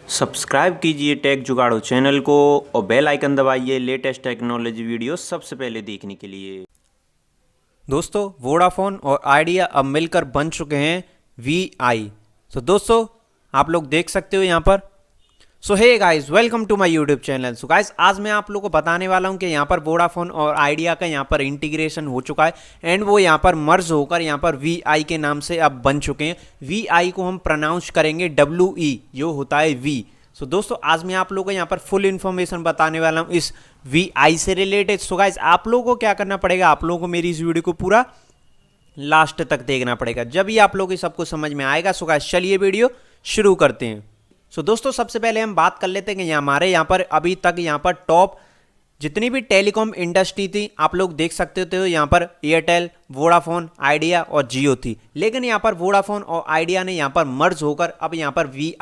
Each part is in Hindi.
सब्सक्राइब कीजिए टेक जुगाड़ो चैनल को और बेल आइकन दबाइए लेटेस्ट टेक्नोलॉजी वीडियो सबसे पहले देखने के लिए। दोस्तों वोडाफोन और आइडिया अब मिलकर बन चुके हैं वी। तो दोस्तों आप लोग देख सकते हो यहाँ पर। So hey guys, welcome to my YouTube channel. So guys, आज मैं आप लोगों को बताने वाला हूँ कि यहाँ पर वोडाफोन और आइडिया का यहाँ पर इंटीग्रेशन हो चुका है एंड वो यहाँ पर मर्ज होकर यहाँ पर वी के नाम से अब बन चुके हैं। वी को हम प्रोनाउंस करेंगे WE, जो होता है वी। सो दोस्तों आज मैं आप लोगों को यहाँ पर फुल इन्फॉर्मेशन बताने वाला हूँ इस वी से रिलेटेड। सो गाइस, आप लोगों को क्या करना पड़ेगा, आप लोगों को मेरी इस वीडियो को पूरा लास्ट तक देखना पड़ेगा, जब ही आप लोगों को सब कुछ समझ में आएगा। सो गाइस चलिए वीडियो शुरू करते हैं। सो दोस्तों सबसे पहले हम बात कर लेते हैं कि हमारे यहाँ पर अभी तक यहाँ पर टॉप जितनी भी टेलीकॉम इंडस्ट्री थी, आप लोग देख सकते थे यहाँ पर एयरटेल, वोडाफोन, आइडिया और जियो थी। लेकिन यहाँ पर वोडाफोन और आइडिया ने यहाँ पर मर्ज होकर अब यहाँ पर वी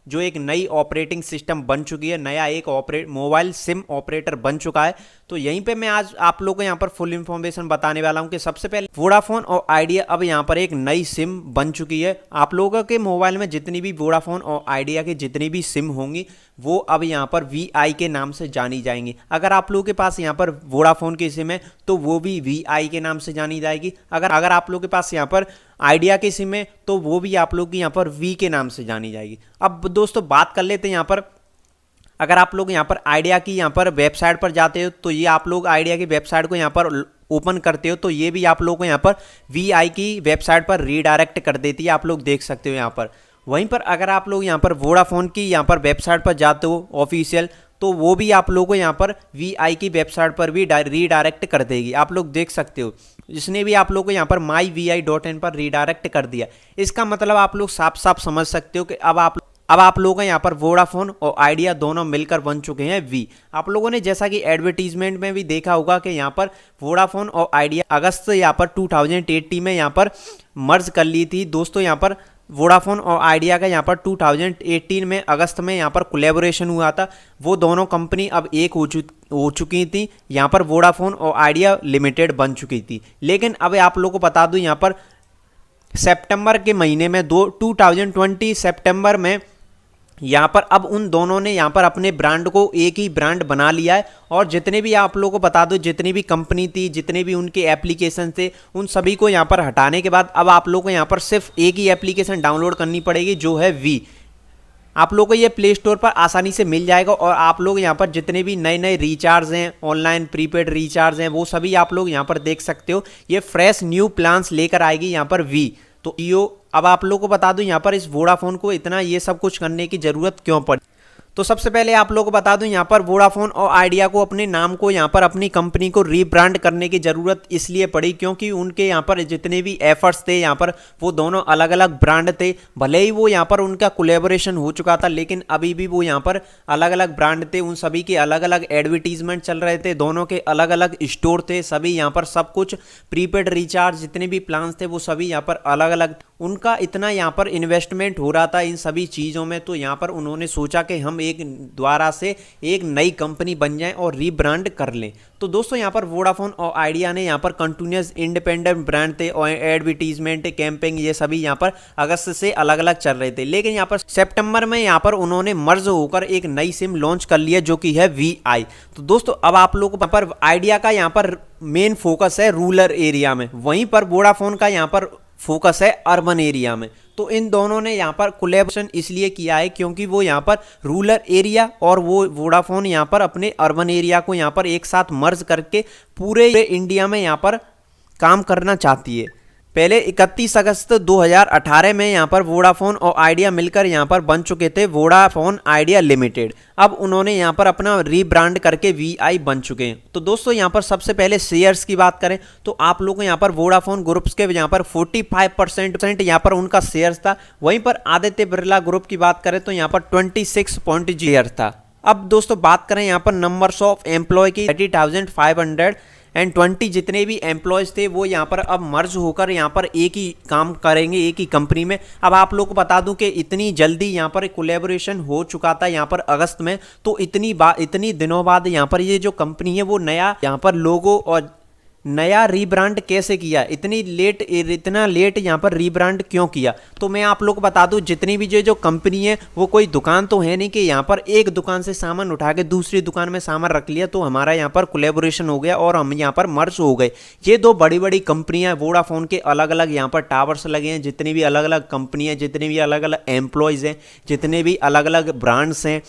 जो एक नई ऑपरेटिंग सिस्टम बन चुकी है, नया एक मोबाइल सिम ऑपरेटर बन चुका है। तो यहीं पे मैं आज आप लोगों को यहाँ पर फुल इन्फॉर्मेशन बताने वाला हूँ कि सबसे पहले वोडाफोन और आइडिया अब यहाँ पर एक नई सिम बन चुकी है। आप लोगों के मोबाइल में जितनी भी वोडाफोन और आइडिया की जितनी भी सिम होंगी वो अब यहाँ पर वी के नाम से जानी जाएंगी। अगर आप लोगों के पास यहाँ पर वोडाफोन की सिम है तो वो भी वी के नाम से जानी जाएगी। अगर आप लोगों के पास यहाँ पर आइडिया की सिम है तो वो भी आप लोग की यहाँ पर वी के नाम से जानी जाएगी। अब दोस्तों बात कर लेते हैं यहाँ पर, अगर आप लोग यहाँ पर आइडिया की यहाँ पर वेबसाइट पर जाते हो तो ये आप लोग आइडिया की वेबसाइट को यहाँ पर ओपन करते हो तो ये भी आप लोग को यहाँ पर वी की वेबसाइट पर रीडायरेक्ट कर देती है, आप लोग देख सकते हो यहाँ पर। वहीं पर अगर आप लोग यहाँ पर वोडाफोन की यहाँ पर वेबसाइट पर जाते हो ऑफिशियल, तो वो भी आप लोगों को यहाँ पर वी की वेबसाइट पर भी रीडायरेक्ट कर देगी, आप लोग देख सकते हो। जिसने भी आप लोग को यहाँ पर myvi.in पर रीडायरेक्ट कर दिया, इसका मतलब आप लोग साफ साफ समझ सकते हो कि अब आप लोगों का यहाँ पर वोडाफोन और आइडिया दोनों मिलकर बन चुके हैं वी। आप लोगों ने जैसा कि एडवर्टीजमेंट में भी देखा होगा कि यहाँ पर वोडाफोन और आइडिया अगस्त यहाँ पर 2080 में यहाँ पर मर्ज कर ली थी। दोस्तों यहाँ पर वोडाफोन और आइडिया का यहाँ पर 2018 में अगस्त में यहाँ पर कोलैबोरेशन हुआ था। वो दोनों कंपनी अब एक हो चुकी थी, यहाँ पर वोडाफोन और आइडिया लिमिटेड बन चुकी थी। लेकिन अब आप लोगों को बता दूं यहाँ पर सितंबर के महीने में 2020 सितंबर में यहाँ पर अब उन दोनों ने यहाँ पर अपने ब्रांड को एक ही ब्रांड बना लिया है। और जितने भी आप लोगों को बता दो, जितनी भी कंपनी थी, जितने भी उनके एप्लीकेशन थे, उन सभी को यहाँ पर हटाने के बाद अब आप लोगों को यहाँ पर सिर्फ एक ही एप्लीकेशन डाउनलोड करनी पड़ेगी, जो है वी। आप लोगों को ये प्ले स्टोर पर आसानी से मिल जाएगा और आप लोग यहाँ पर जितने भी नए नए रिचार्ज हैं, ऑनलाइन प्रीपेड रिचार्ज हैं, वो सभी आप लोग यहाँ पर देख सकते हो। ये फ्रेश न्यू प्लान्स लेकर आएगी यहाँ पर वी। तो जियो, अब आप लोगों को बता दूं यहाँ पर इस वोडाफोन को इतना ये सब कुछ करने की जरूरत क्यों पड़ी। तो सबसे पहले आप लोगों को बता दूं यहाँ पर वोडाफोन और आइडिया को अपने नाम को यहाँ पर अपनी कंपनी को रीब्रांड करने की ज़रूरत इसलिए पड़ी क्योंकि उनके यहाँ पर जितने भी एफर्ट्स थे यहाँ पर वो दोनों अलग अलग ब्रांड थे। भले ही वो यहाँ पर उनका कोलैबोरेशन हो चुका था, लेकिन अभी भी वो यहाँ पर अलग अलग ब्रांड थे, उन सभी के अलग अलग एडवर्टीजमेंट चल रहे थे, दोनों के अलग अलग स्टोर थे, सभी यहाँ पर सब कुछ प्रीपेड रिचार्ज जितने भी प्लान्स थे वो सभी यहाँ पर अलग अलग। उनका इतना यहाँ पर इन्वेस्टमेंट हो रहा था इन सभी चीज़ों में, तो यहाँ पर उन्होंने सोचा कि हम एक द्वारा से एक नई कंपनी बन जाएं और रीब्रांड कर लें। तो दोस्तों यहाँ पर वोडाफोन और आइडिया ने यहाँ पर कंटिन्यूस इंडिपेंडेंट ब्रांड थे और एडवर्टीजमेंट कैंपेन ये सभी यहाँ पर अगस्त से अलग अलग चल रहे थे। लेकिन यहाँ पर सितंबर में यहाँ पर उन्होंने मर्ज होकर एक नई सिम लॉन्च कर लिया, जो कि है वी। तो दोस्तों अब आप लोगों को यहाँ पर आइडिया का यहाँ पर मेन फोकस है रूरल एरिया में, वहीं पर वोडाफोन का यहाँ पर फोकस है अर्बन एरिया में। तो इन दोनों ने यहाँ पर कोलैबोरेशन इसलिए किया है क्योंकि वो यहाँ पर रूरल एरिया और वो वोडाफोन यहाँ पर अपने अर्बन एरिया को यहाँ पर एक साथ मर्ज करके पूरे इंडिया में यहाँ पर काम करना चाहती है। पहले 31 अगस्त 2018 में यहाँ पर वोडाफोन और आइडिया मिलकर यहाँ पर बन चुके थे वोडाफोन आइडिया लिमिटेड। अब उन्होंने यहाँ पर अपना रीब्रांड करके वी बन चुके हैं। तो दोस्तों यहाँ पर सबसे पहले शेयर्स की बात करें तो आप लोगों को यहाँ पर वोडाफोन ग्रुप्स के यहाँ पर 45% यहाँ पर उनका शेयर्स था। वहीं पर आदित्य बिरला ग्रुप की बात करें तो यहाँ पर 26 शेयर था। अब दोस्तों बात करें यहाँ पर नंबर्स ऑफ एम्प्लॉय की 30,520 जितने भी एम्प्लॉयज़ थे वो यहाँ पर अब मर्ज होकर यहाँ पर एक ही काम करेंगे, एक ही कंपनी में। अब आप लोग को बता दूं कि इतनी जल्दी यहाँ पर कोलैबोरेशन हो चुका था यहाँ पर अगस्त में, तो इतनी दिनों बाद यहाँ पर ये जो कंपनी है वो नया यहाँ पर लोगो और नया रीब्रांड कैसे किया, इतना लेट यहाँ पर रीब्रांड क्यों किया। तो मैं आप लोग को बता दूं, जितनी भी जो कंपनी है वो कोई दुकान तो है नहीं कि यहाँ पर एक दुकान से सामान उठा के दूसरी दुकान में सामान रख लिया तो हमारा यहाँ पर कोलैबोरेशन हो गया और हम यहाँ पर मर्ज हो गए। ये दो बड़ी बड़ी कंपनियां, वोडाफोन के अलग अलग यहाँ पर टावर्स लगे हैं, जितनी भी अलग अलग कंपनियां, जितने भी अलग अलग एम्प्लॉयज़ हैं, जितने भी अलग अलग ब्रांड्स हैं,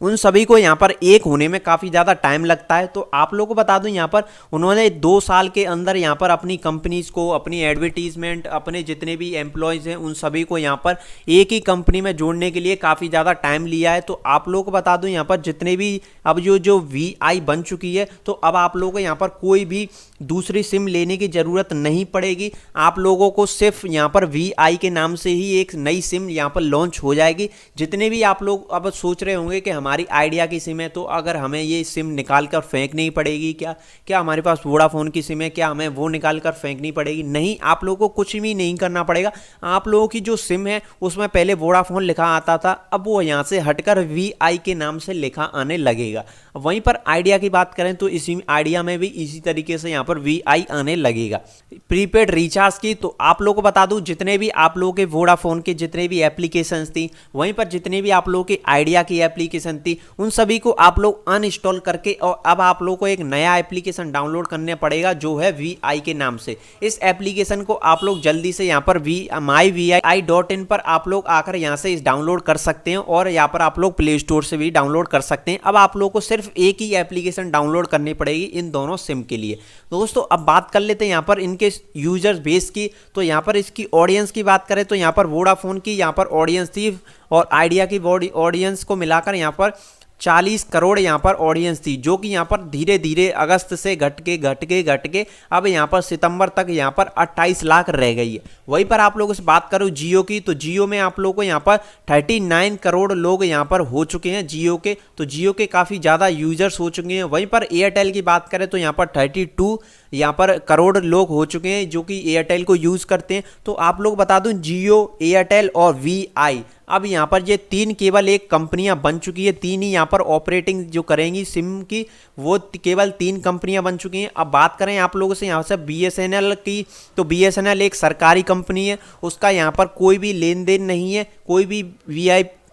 उन सभी को यहाँ पर एक होने में काफ़ी ज़्यादा टाइम लगता है। तो आप लोगों को बता दूं, यहाँ पर उन्होंने 2 साल के अंदर यहाँ पर अपनी कंपनीज को, अपनी एडवर्टीजमेंट, अपने जितने भी एम्प्लॉयज़ हैं उन सभी को यहाँ पर एक ही कंपनी में जोड़ने के लिए काफ़ी ज़्यादा टाइम लिया है। तो आप लोगों को बता दूं, यहाँ पर जितने भी अब जो VI बन चुकी है, तो अब आप लोगों को यहाँ पर कोई भी दूसरी सिम लेने की ज़रूरत नहीं पड़ेगी। आप लोगों को सिर्फ यहाँ पर VI के नाम से ही एक नई सिम यहाँ पर लॉन्च हो जाएगी। जितने भी आप लोग अब सोच रहे होंगे कि हमारी आइडिया की सिम है तो अगर हमें ये सिम निकाल कर फेंकनी पड़ेगी क्या हमारे पास वोडाफोन की सिम है, क्या हमें वो निकाल कर फेंकनी पड़ेगी? नहीं, आप लोगों को कुछ भी नहीं करना पड़ेगा। आप लोगों की जो सिम है उसमें पहले वोडाफोन लिखा आता था, अब वो यहाँ से हटकर VI के नाम से लिखा आने लगेगा। वहीं पर आइडिया की बात करें तो इसी आइडिया में भी इसी तरीके से यहाँ पर VI आने लगेगा। प्रीपेड रिचार्ज की तो आप लोगों को बता दूं, जितने भी आप लोगों के वोडाफोन के जितने भी एप्लीकेशंस थी, वहीं पर जितने भी आप लोगों की आइडिया की एप्लीकेशन थी, उन सभी को आप लोग अनइंस्टॉल करके और अब आप लोगों को एक नया एप्लीकेशन डाउनलोड करने पड़ेगा जो है VI के नाम से। इस एप्लीकेशन को आप लोग जल्दी से यहाँ पर myvi.in पर आप लोग आकर यहाँ से इस डाउनलोड कर सकते हैं और यहाँ पर आप लोग प्ले स्टोर से भी डाउनलोड कर सकते हैं। अब आप लोगों को सिर्फ एक ही एप्लीकेशन डाउनलोड करनी पड़ेगी इन दोनों सिम के लिए। दोस्तों अब बात कर लेते हैं यहाँ पर इनके यूजर्स बेस की। तो यहाँ पर इसकी ऑडियंस की बात करें तो यहाँ पर वोडाफोन की यहाँ पर ऑडियंस थी और आइडिया की ऑडियंस को मिलाकर यहाँ पर 40 करोड़ यहाँ पर ऑडियंस थी, जो कि यहाँ पर धीरे धीरे अगस्त से घट के अब यहाँ पर सितंबर तक यहाँ पर 28 लाख रह गई है। वहीं पर आप लोगों से बात करूँ जियो की, तो जियो में आप लोगों को यहाँ पर 39 करोड़ लोग यहाँ पर हो चुके हैं जियो के, तो जियो के काफ़ी ज़्यादा यूजर्स हो चुके हैं। वहीं पर एयरटेल की बात करें तो यहाँ पर 32 यहाँ पर करोड़ लोग हो चुके हैं जो कि एयरटेल को यूज़ करते हैं। तो आप लोग बता दूं, जियो, एयरटेल और VI अब यहाँ पर ये 3 केवल एक कंपनियां बन चुकी है। 3 ही यहाँ पर ऑपरेटिंग जो करेंगी सिम की, वो केवल 3 कंपनियां बन चुकी हैं। अब बात करें आप लोगों से यहाँ से BSNL की, तो BSNL एक सरकारी कंपनी है, उसका यहाँ पर कोई भी लेन देन नहीं है,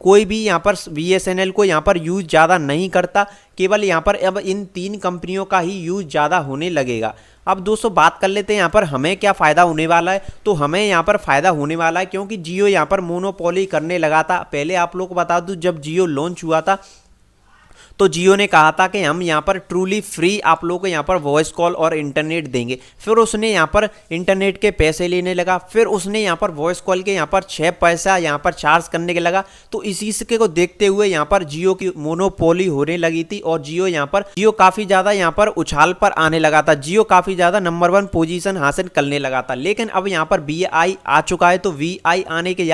कोई भी यहाँ पर BSNL को यहाँ पर यूज़ ज़्यादा नहीं करता, केवल यहाँ पर अब इन 3 कंपनियों का ही यूज़ ज़्यादा होने लगेगा। अब दोस्तों बात कर लेते हैं यहाँ पर हमें क्या फ़ायदा होने वाला है। तो हमें यहाँ पर फ़ायदा होने वाला है क्योंकि जियो यहाँ पर मोनोपोली करने लगा था। पहले आप लोग को बता दूँ, जब जियो लॉन्च हुआ था तो जियो ने कहा था कि हम यहाँ पर ट्रूली फ्री आप लोगों को यहाँ पर वॉइस कॉल और इंटरनेट देंगे। फिर उसने यहाँ पर इंटरनेट के पैसे लेने लगा, फिर उसने यहाँ पर वॉइस कॉल के यहाँ पर 6 पैसा यहाँ पर चार्ज करने के लगा। तो इसी को देखते हुए यहाँ पर जियो की मोनोपोली होने लगी थी और जियो काफ़ी ज़्यादा यहाँ पर उछाल पर आने लगा था। जियो काफ़ी ज़्यादा नंबर 1 पोजीशन हासिल करने लगा था। लेकिन अब यहाँ पर VI आ चुका है, तो VI आने के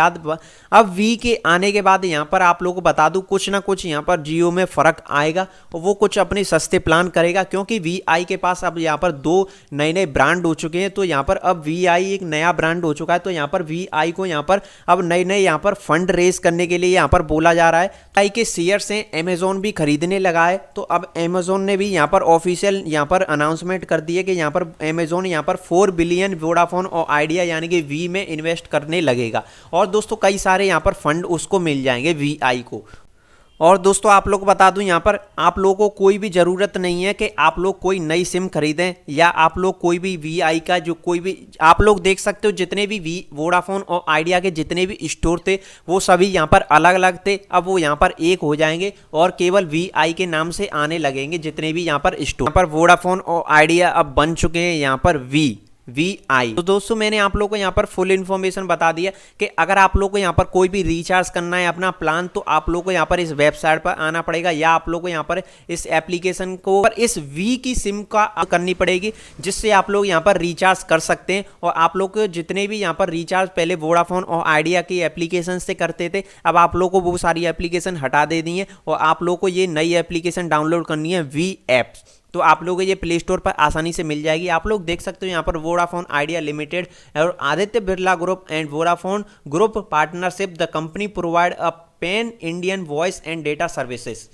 अब V के आने के बाद यहाँ पर आप लोगों को बता दूँ, कुछ ना कुछ यहाँ पर जियो में फ़र्क आएगा और वो कुछ अपने सस्ते प्लान करेगा क्योंकि VI के पास अब यहाँ पर 2 नए ब्रांड हो चुके हैं। तो यहाँ पर अब VI एक नया ब्रांड हो चुका है, तो यहाँ पर VI को यहाँ पर अब नए यहाँ पर फंड रेज करने के लिए यहाँ पर बोला जा रहा है। VI के शेयर्स हैं अमेजोन भी खरीदने लगा है। तो अब अमेजोन ने भी यहाँ पर ऑफिशियल यहाँ पर अनाउंसमेंट कर दी है कि यहाँ पर अमेजोन यहाँ पर 4 बिलियन वोडाफोन और आइडिया यानी कि V में इन्वेस्ट करने लगेगा और दोस्तों कई सारे यहाँ पर फंड उसको मिल जाएंगे VI को। और दोस्तों आप लोग को बता दूं, यहाँ पर आप लोगों को कोई भी ज़रूरत नहीं है कि आप लोग कोई नई सिम खरीदें या आप लोग कोई भी VI का जो कोई भी आप लोग देख सकते हो, जितने भी वोडाफोन और आइडिया के जितने भी स्टोर थे वो सभी यहाँ पर अलग अलग थे, अब वो यहाँ पर एक हो जाएंगे और केवल VI के नाम से आने लगेंगे जितने भी यहाँ पर स्टोर। यहाँ पर वोडाफोन और आइडिया अब बन चुके हैं यहाँ पर VI। तो दोस्तों मैंने आप लोगों को यहाँ पर फुल इन्फॉर्मेशन बता दिया कि अगर आप लोगों को यहाँ पर कोई भी रिचार्ज करना है अपना प्लान, तो आप लोगों को यहाँ पर इस वेबसाइट पर आना पड़ेगा या आप लोगों को यहाँ पर इस एप्लीकेशन को पर इस V की सिम का करनी पड़ेगी, जिससे आप लोग यहाँ पर रिचार्ज कर सकते हैं। और आप लोग को जितने भी यहाँ पर रिचार्ज पहले वोडाफोन और आइडिया की एप्लीकेशन से करते थे, अब आप लोग को वो सारी एप्लीकेशन हटा दे दी है और आप लोग को ये नई एप्लीकेशन डाउनलोड करनी है V ऐप्स। तो आप लोगों को ये प्ले स्टोर पर आसानी से मिल जाएगी। आप लोग देख सकते हो यहाँ पर वोडाफोन आइडिया लिमिटेड और Aditya Birla group and Vodafone group partnership the company provide a pan Indian voice and data services.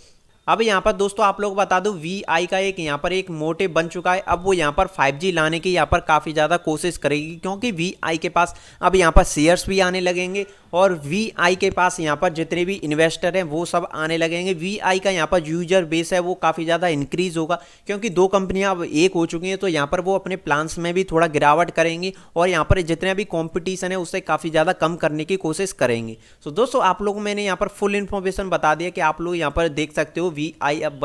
अब यहाँ पर दोस्तों आप लोग बता दो VI का एक यहाँ पर एक मोटिव बन चुका है। अब वो यहाँ पर 5G लाने की यहाँ पर काफ़ी ज़्यादा कोशिश करेगी, क्योंकि VI के पास अब यहाँ पर शेयर्स भी आने लगेंगे और VI के पास यहाँ पर जितने भी इन्वेस्टर हैं वो सब आने लगेंगे। VI का यहाँ पर यूजर बेस है वो काफ़ी ज़्यादा इंक्रीज होगा, क्योंकि दो कंपनियां अब एक हो चुकी हैं, तो यहाँ पर वो अपने प्लान्स में भी थोड़ा गिरावट करेंगी और यहाँ पर जितने भी कंपटीशन है उससे काफ़ी ज़्यादा कम करने की कोशिश करेंगे। तो दोस्तों आप लोगों को मैंने यहाँ पर फुल इन्फॉर्मेशन बता दिया कि आप लोग यहाँ पर देख सकते हो VI अब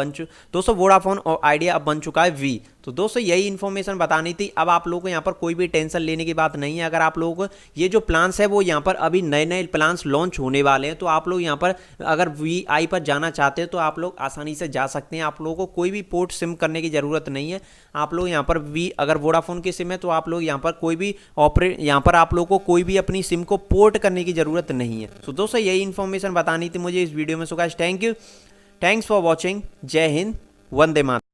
दोस्तों वोडाफोन और आइडिया अब बन चुका है V। तो दोस्तों यही इन्फॉर्मेशन बतानी थी। अब आप लोगों को यहाँ पर कोई भी टेंशन लेने की बात नहीं है। अगर आप लोगों को ये जो प्लान्स है वो यहाँ पर अभी नए नए प्लान्स लॉन्च होने वाले हैं, तो आप लोग यहाँ पर अगर VI पर जाना चाहते हैं तो आप लोग आसानी से जा सकते हैं। आप लोगों को कोई भी पोर्ट सिम करने की ज़रूरत नहीं है। आप लोग यहाँ पर अगर वोडाफोन की सिम है तो आप लोग यहाँ पर कोई भी यहाँ पर आप लोगों को कोई भी अपनी सिम को पोर्ट करने की ज़रूरत नहीं है। तो दोस्तों यही इन्फॉर्मेशन बतानी थी मुझे इस वीडियो में। So guys thank you, thanks for watching. जय हिंद, वंदे मातरम।